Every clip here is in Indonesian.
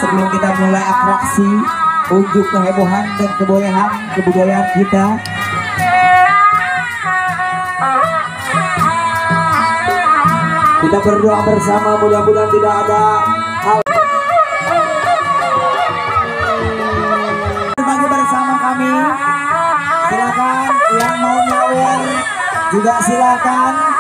sebelum kita mulai atraksi unjuk kehebohan dan kebolehan kebudayaan kita, kita berdoa bersama mudah-mudahan tidak ada hal. Berbagi bersama kami, silakan yang mau nyawer juga silakan.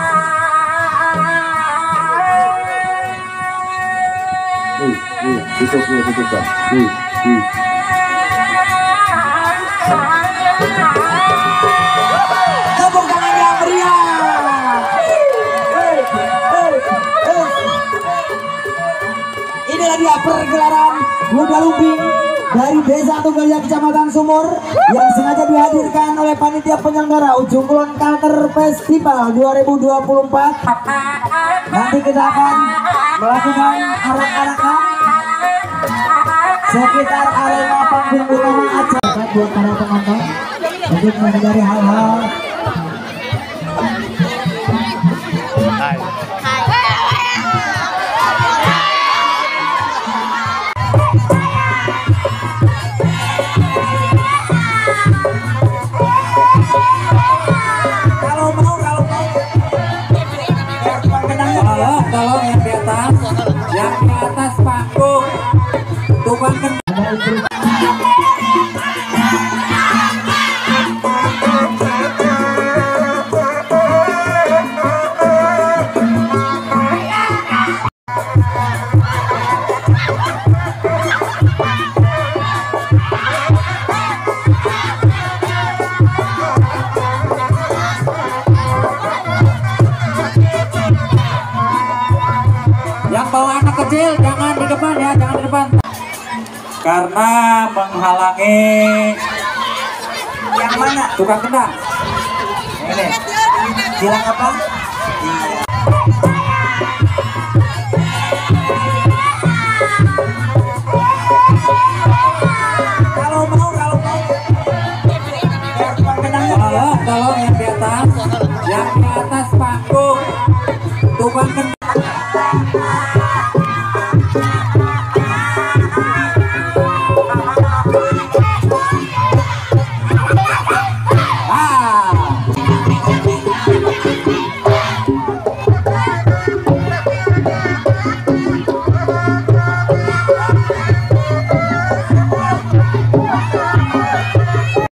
Tepuk tangan yang meriah. Inilah dia pergelaran Kuda Lumping dari Desa Tunggalya Kecamatan Sumur yang sengaja dihadirkan oleh panitia penyelenggara Ujung Kulon Culture Festival 2024. Nanti kita akan melakukan arak-arakan sekitar arena panggung utama acara buat para penonton untuk menghindari hal-hal tolong yang di atas panggung tukang kendang. Yang bawa anak kecil jangan di depan ya, jangan di depan. Karena menghalangi yang mana? tukang kendang. Ini bilang apa? Kalau mau tukang kendang Tolong yang